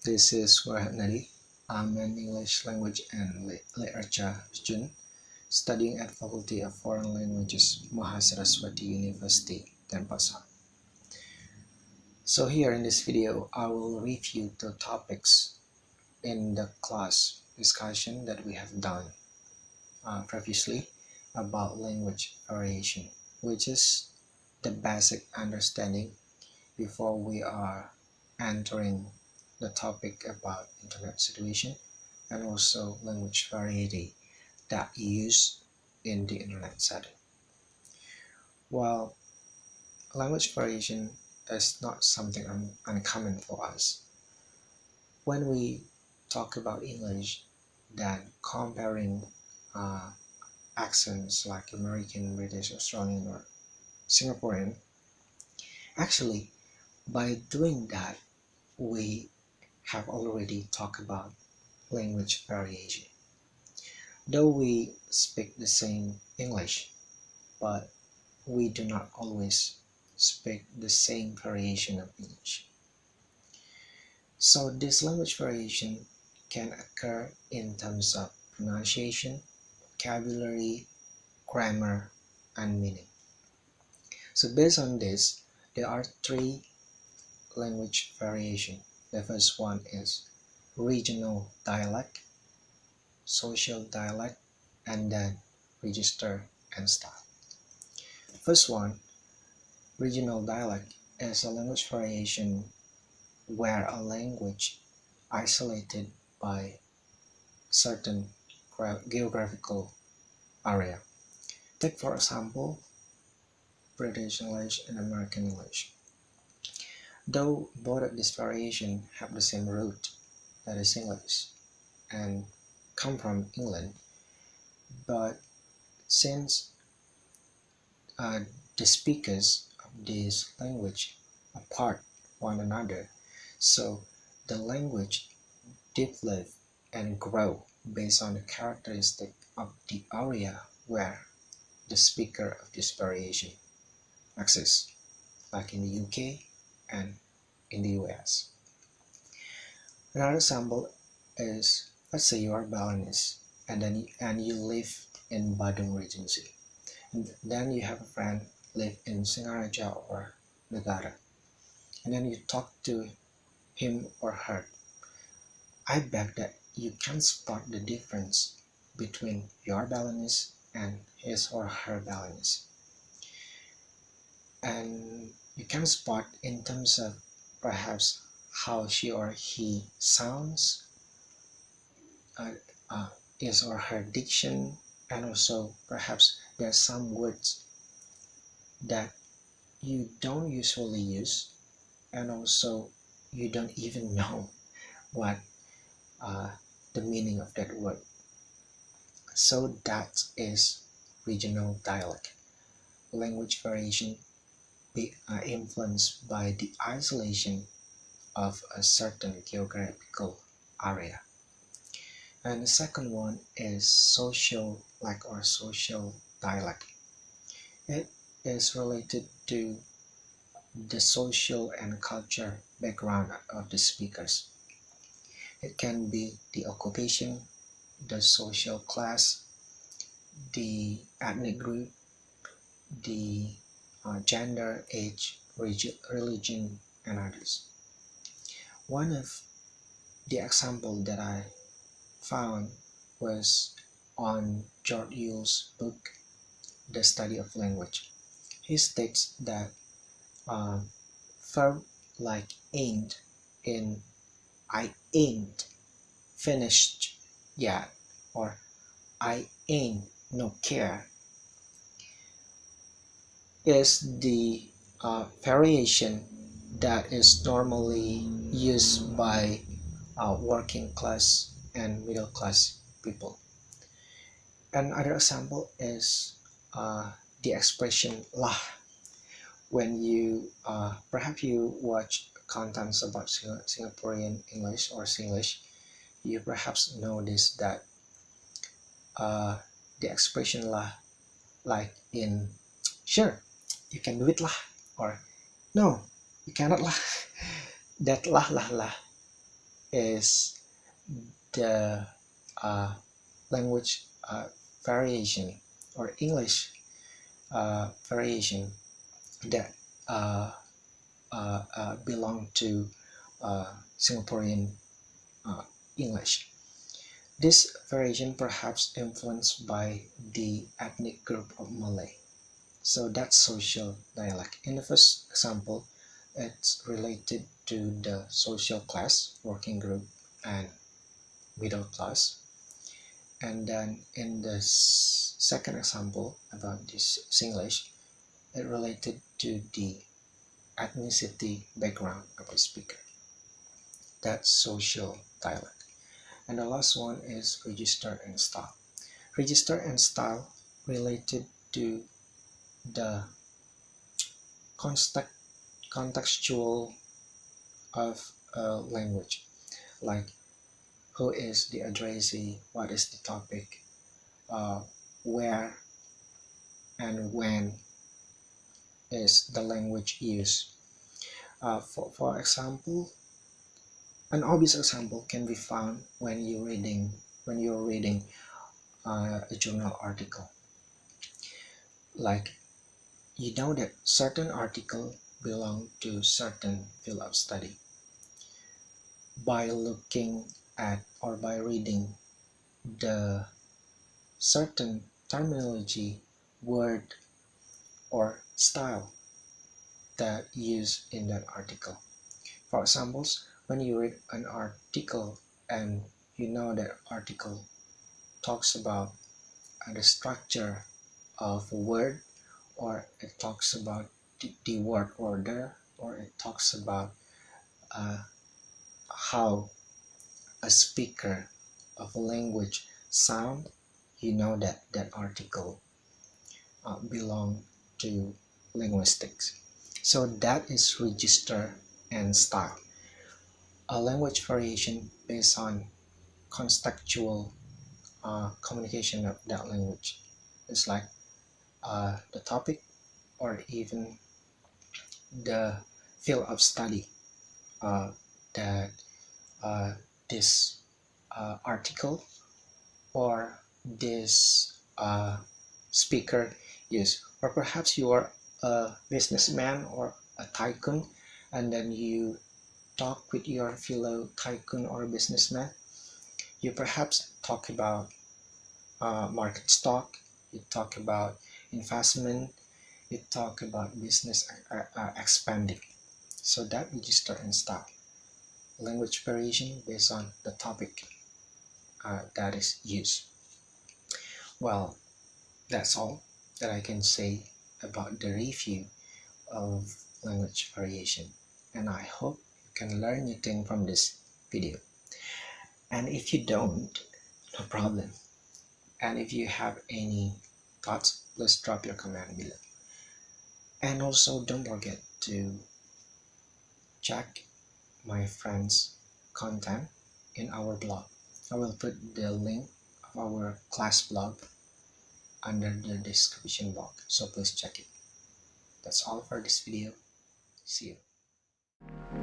This is Ratnadi. I'm an English language and literature student studying at Faculty of Foreign Languages, Mahasaraswati University, Denpasar. So here in this video, I will review the topics in the class discussion that we have done previously about language variation, which is the basic understanding before we are entering the topic about internet situation and also language variety that used in the internet setting. While language variation is not something uncommon for us, when we talk about English, then comparing uh, accents like American, British, Australian, or Singaporean, actually, by doing that, we have already talked about language variation. Though we speak the same English, but we do not always speak the same variation of English. So this language variation can occur in terms of pronunciation, vocabulary, grammar, and meaning. So based on this, there are three language variation. The first one is regional dialect, social dialect, and then register and style. First one, regional dialect, is a language variation where a language isolated by certain geographical area. Take for example, British English and American English. Though both of these variations have the same root, that is English, and come from England, but since uh, the speakers of this language apart one another, so the language develop and grow based on the characteristic of the area where the speaker of this variation exists, like in the UK and in the US. Another example is, let's say you are Balinese and you live in Badung Regency, and then you have a friend live in Singaraja or Negara, and then you talk to him or her. I bet that you can spot the difference between your Balinese and his or her Balinese, and you can spot in terms of perhaps how she or he sounds, uh, uh, his or her diction, and also perhaps there are some words that you don't usually use, and also you don't even know what uh, the meaning of that word. So that is regional dialect, language variation influenced by the isolation of a certain geographical area. And the second one is social or social dialect. It is related to the social and culture background of the speakers. It can be the occupation, the social class, the ethnic group, the gender, age, religion, and others. One of the example that I found was on George Yule's book, The Study of Language. He states that verb like ain't in I ain't finished yet, or I ain't no care, is the variation that is normally used by working class and middle class people. Another example is the expression lah. When you perhaps you watch contents about Singaporean English or Singlish, you perhaps notice that uh, the expression lah, like in sure, you can do it lah, or no, you cannot lah, that lah lah lah. is the language variation or English variation that belong to Singaporean uh, English. This variation perhaps influenced by the ethnic group of Malay. So that's social dialect. In the first example, it's related to the social class, working group, and middle class. And then in the second example about this Singlish, it related to the ethnicity background of the speaker. That's social dialect. And the last one is register and style. Register and style related to the contextual of a language, like who is the addressee, what is the topic, uh, where and when is the language used. For example, an obvious example can be found when you're reading a journal article. Like you know that certain article belong to certain field of study by looking at or by reading the certain terminology, word, or style that used in that article. For examples, when you read an article and you know that article talks about the structure of a word, or it talks about the word order, or it talks about uh, how a speaker of a language sound, you know that that article belong to linguistics. So that is register and style, a language variation based on contextual communication of that language. It's like the topic or even the field of study uh, that uh, this article or this speaker use. Or perhaps you are a businessman or a tycoon, and then you talk with your fellow tycoon or businessman. You perhaps talk about market stock, you talk about investment, you talk about business expanding. So that register and style. Language variation based on the topic that is used. Well, that's all that I can say about the review of language variation. And I hope you can learn new thing from this video. And if you don't, no problem. And if you have any thoughts, please drop your comment below. And also don't forget to check my friend's content in our blog. I will put the link of our class blog under the description box, so please check it. That's all for this video. See you.